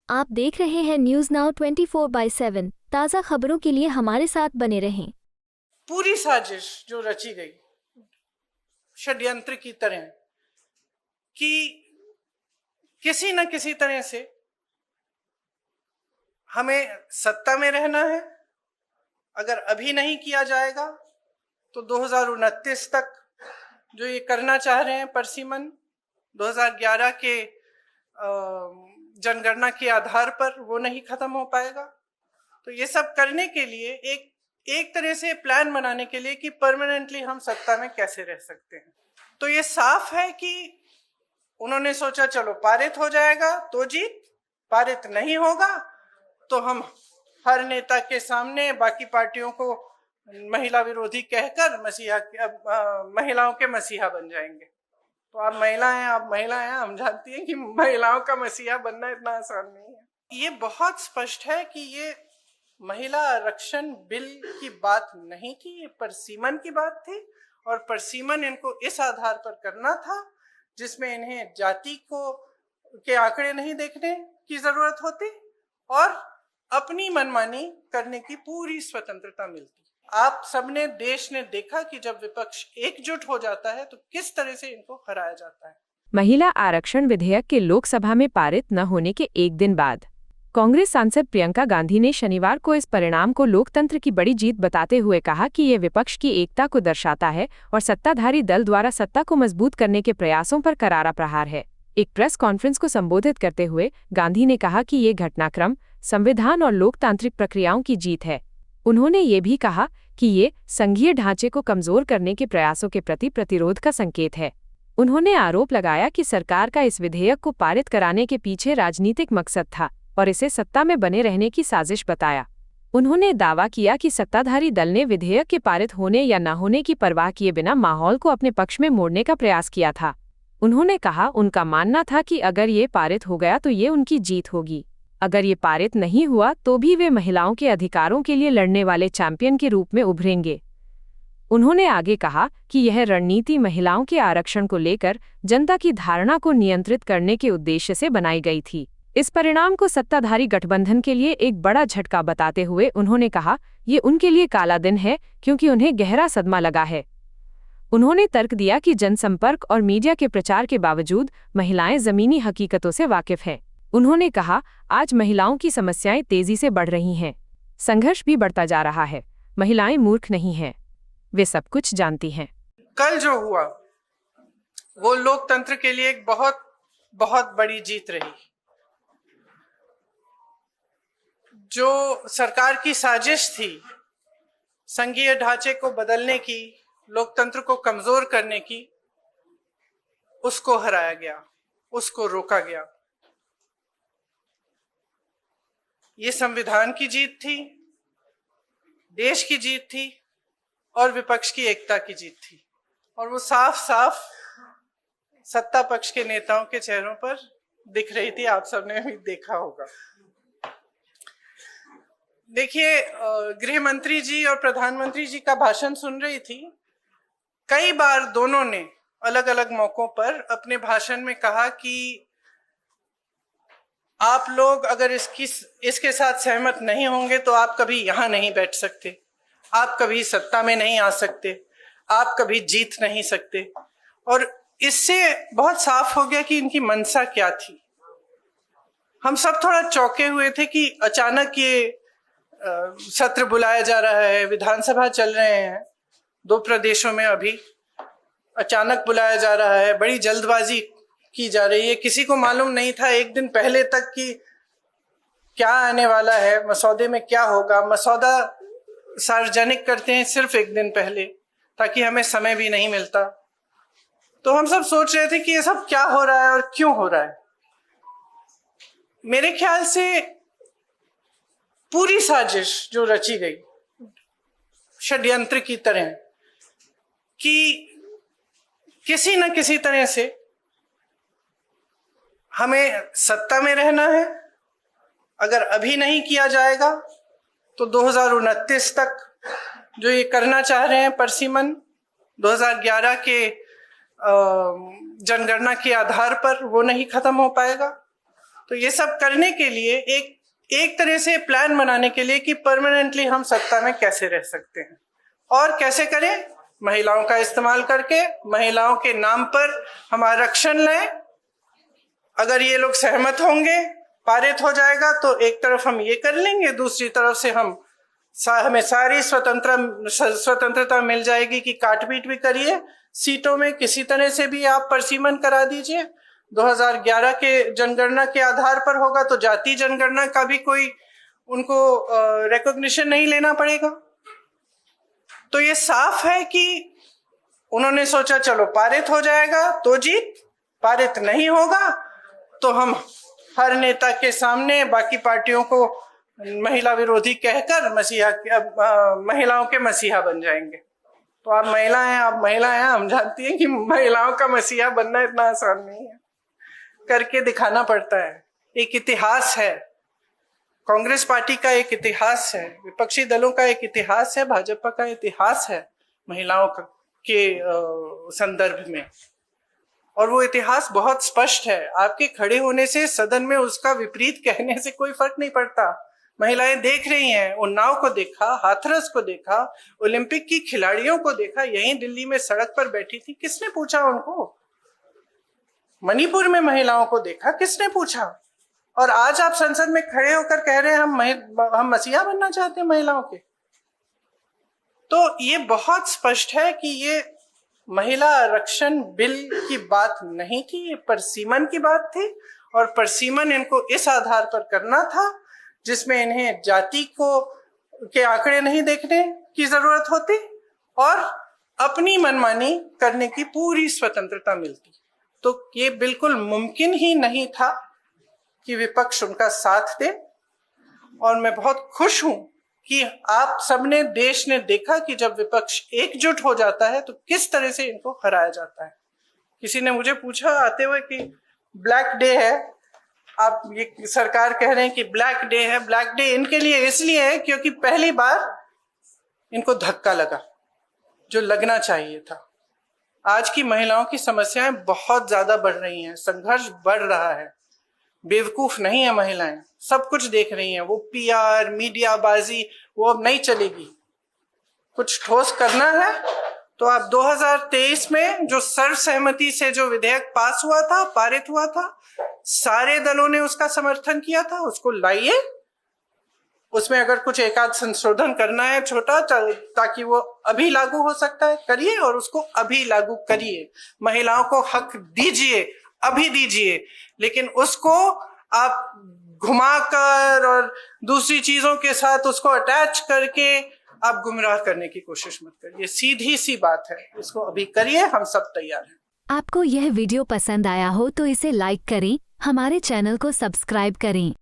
आप देख रहे हैं न्यूज नाउ 24/7 ताज़ा खबरों के लिए हमारे साथ बने रहें। पूरी साजिश जो रची गई षड्यंत्र की तरह कि किसी न किसी तरह से हमें सत्ता में रहना है। अगर अभी नहीं किया जाएगा तो 2029 तक जो ये करना चाह रहे हैं परसिमन 2011 के जनगणना के आधार पर वो नहीं खत्म हो पाएगा। तो ये सब करने के लिए एक तरह से प्लान बनाने के लिए कि परमानेंटली हम सत्ता में कैसे रह सकते हैं। तो ये साफ है कि उन्होंने सोचा चलो पारित हो जाएगा तो जीत, पारित नहीं होगा तो हम हर नेता के सामने बाकी पार्टियों को महिला विरोधी कहकर महिलाओं के मसीहा बन जाएंगे। तो आप महिला हैं, हम जानती हैं कि महिलाओं का मसीहा बनना इतना आसान नहीं है। ये बहुत स्पष्ट है कि ये महिला आरक्षण बिल की बात नहीं थी, ये परसिमन की बात थी। और परसिमन इनको इस आधार पर करना था जिसमें इन्हें जाति के आंकड़े नहीं देखने की जरूरत होती और अपनी मनमानी करने की पूरी स्वतंत्रता मिलती। आप सबने, देश ने देखा कि जब विपक्ष एकजुट हो जाता है तो किस तरह से इनको हराया जाता है। महिला आरक्षण विधेयक के लोकसभा में पारित न होने के एक दिन बाद कांग्रेस सांसद प्रियंका गांधी ने शनिवार को इस परिणाम को लोकतंत्र की बड़ी जीत बताते हुए कहा कि ये विपक्ष की एकता को दर्शाता है और सत्ताधारी दल द्वारा सत्ता को मजबूत करने के प्रयासों पर करारा प्रहार है। एक प्रेस कॉन्फ्रेंस को संबोधित करते हुए गांधी ने कहा कि ये घटनाक्रम संविधान और लोकतांत्रिक प्रक्रियाओं की जीत है। उन्होंने ये भी कहा कि ये संघीय ढांचे को कमजोर करने के प्रयासों के प्रति प्रतिरोध का संकेत है। उन्होंने आरोप लगाया कि सरकार का इस विधेयक को पारित कराने के पीछे राजनीतिक मकसद था और इसे सत्ता में बने रहने की साजिश बताया। उन्होंने दावा किया कि सत्ताधारी दल ने विधेयक के पारित होने या न होने की परवाह किए बिना माहौल को अपने पक्ष में मोड़ने का प्रयास किया था। उन्होंने कहा उनका मानना था कि अगर ये पारित हो गया तो ये उनकी जीत होगी, अगर ये पारित नहीं हुआ तो भी वे महिलाओं के अधिकारों के लिए लड़ने वाले चैंपियन के रूप में उभरेंगे। उन्होंने आगे कहा कि यह रणनीति महिलाओं के आरक्षण को लेकर जनता की धारणा को नियंत्रित करने के उद्देश्य से बनाई गई थी। इस परिणाम को सत्ताधारी गठबंधन के लिए एक बड़ा झटका बताते हुए उन्होंने कहा ये उनके लिए काला दिन है क्योंकि उन्हें गहरा सदमा लगा है। उन्होंने तर्क दिया कि जनसंपर्क और मीडिया के प्रचार के बावजूद महिलाएं जमीनी हकीकतों से वाकिफ हैं। उन्होंने कहा आज महिलाओं की समस्याएं तेजी से बढ़ रही हैं, संघर्ष भी बढ़ता जा रहा है। महिलाएं मूर्ख नहीं हैं, वे सब कुछ जानती हैं। कल जो हुआ वो लोकतंत्र के लिए एक बहुत बहुत बड़ी जीत रही। जो सरकार की साजिश थी संघीय ढांचे को बदलने की, लोकतंत्र को कमजोर करने की, उसको हराया गया, उसको रोका गया। ये संविधान की जीत थी, देश की जीत थी और विपक्ष की एकता की जीत थी। और वो साफ साफ सत्ता पक्ष के नेताओं के चेहरों पर दिख रही थी, आप सबने भी देखा होगा। देखिए, गृह मंत्री जी और प्रधानमंत्री जी का भाषण सुन रही थी। कई बार दोनों ने अलग अलग मौकों पर अपने भाषण में कहा कि आप लोग अगर इसके साथ सहमत नहीं होंगे तो आप कभी यहां नहीं बैठ सकते, आप कभी सत्ता में नहीं आ सकते, आप कभी जीत नहीं सकते। और इससे बहुत साफ हो गया कि इनकी मंशा क्या थी। हम सब थोड़ा चौंके हुए थे कि अचानक ये सत्र बुलाया जा रहा है, विधानसभा चल रहे हैं 2 प्रदेशों में, अभी अचानक बुलाया जा रहा है, बड़ी जल्दबाजी की जा रही है। किसी को मालूम नहीं था एक दिन पहले तक कि क्या आने वाला है, मसौदे में क्या होगा। मसौदा सार्वजनिक करते हैं सिर्फ एक दिन पहले ताकि हमें समय भी नहीं मिलता। तो हम सब सोच रहे थे कि ये सब क्या हो रहा है और क्यों हो रहा है। मेरे ख्याल से पूरी साजिश जो रची गई षड्यंत्र की तरह कि किसी न किसी तरह से हमें सत्ता में रहना है। अगर अभी नहीं किया जाएगा तो 2029 तक जो ये करना चाह रहे हैं परसिमन 2011 के जनगणना के आधार पर वो नहीं खत्म हो पाएगा। तो ये सब करने के लिए एक तरह से प्लान बनाने के लिए कि परमानेंटली हम सत्ता में कैसे रह सकते हैं और कैसे करें, महिलाओं का इस्तेमाल करके महिलाओं के नाम पर हम आरक्षण लें। अगर ये लोग सहमत होंगे, पारित हो जाएगा तो एक तरफ हम ये कर लेंगे, दूसरी तरफ से हमें सारी स्वतंत्रता मिल जाएगी कि काट-पीट भी करिए, सीटों में किसी तरह से भी आप परसीमन करा दीजिए। 2011 के जनगणना के आधार पर होगा तो जाति जनगणना का भी कोई उनको रिकॉग्निशन नहीं लेना पड़ेगा। तो ये साफ है कि उन्होंने सोचा चलो पारित हो जाएगा तो जीत, पारित नहीं होगा तो हम हर नेता के सामने बाकी पार्टियों को महिला विरोधी कहकर महिलाओं के मसीहा बन जाएंगे। तो आप महिला हैं, हम जानती हैं कि महिलाओं का मसीहा बनना इतना आसान नहीं है, करके दिखाना पड़ता है। एक इतिहास है, कांग्रेस पार्टी का एक इतिहास है, विपक्षी दलों का एक इतिहास है, भाजपा का इतिहास है महिलाओं के संदर्भ में, और वो इतिहास बहुत स्पष्ट है। आपके खड़े होने से सदन में उसका विपरीत कहने से कोई फर्क नहीं पड़ता। महिलाएं देख रही हैं, उन्नाव को देखा, हाथरस को देखा, ओलंपिक की खिलाड़ियों को देखा, यहीं दिल्ली में सड़क पर बैठी थी, किसने पूछा उनको? मणिपुर में महिलाओं को देखा, किसने पूछा? और आज आप संसद में खड़े होकर कह रहे हैं हम मसीहा बनना चाहते हैं महिलाओं के। तो ये बहुत स्पष्ट है कि ये महिला आरक्षण बिल की बात नहीं थी, ये परसीमन की बात थी, और परसीमन इनको इस आधार पर करना था जिसमें इन्हें जाति के आंकड़े नहीं देखने की जरूरत होती और अपनी मनमानी करने की पूरी स्वतंत्रता मिलती। तो ये बिल्कुल मुमकिन ही नहीं था कि विपक्ष उनका साथ दे, और मैं बहुत खुश हूं कि आप सबने, देश ने देखा कि जब विपक्ष एकजुट हो जाता है तो किस तरह से इनको हराया जाता है। किसी ने मुझे पूछा आते हुए कि ब्लैक डे है, आप ये सरकार कह रहे हैं कि ब्लैक डे है। ब्लैक डे इनके लिए इसलिए है क्योंकि पहली बार इनको धक्का लगा जो लगना चाहिए था। आज की महिलाओं की समस्याएं बहुत ज्यादा बढ़ रही हैं, संघर्ष बढ़ रहा है, बेवकूफ नहीं है महिलाएं, सब कुछ देख रही हैं। वो पीआर, मीडियाबाजी वो अब नहीं चलेगी। कुछ ठोस करना है तो आप 2023 में जो सर्वसहमति से जो विधेयक पास हुआ था, पारित हुआ था, सारे दलों ने उसका समर्थन किया था, उसको लाइए। उसमें अगर कुछ एकाध संशोधन करना है छोटा ताकि वो अभी लागू हो सकता है, करिए, और उसको अभी लागू करिए। महिलाओं को हक दीजिए, अभी दीजिए, लेकिन उसको आप घुमाकर और दूसरी चीजों के साथ उसको अटैच करके आप गुमराह करने की कोशिश मत करिए। सीधी सी बात है, इसको अभी करिए, हम सब तैयार हैं। आपको यह वीडियो पसंद आया हो तो इसे लाइक करें, हमारे चैनल को सब्सक्राइब करें।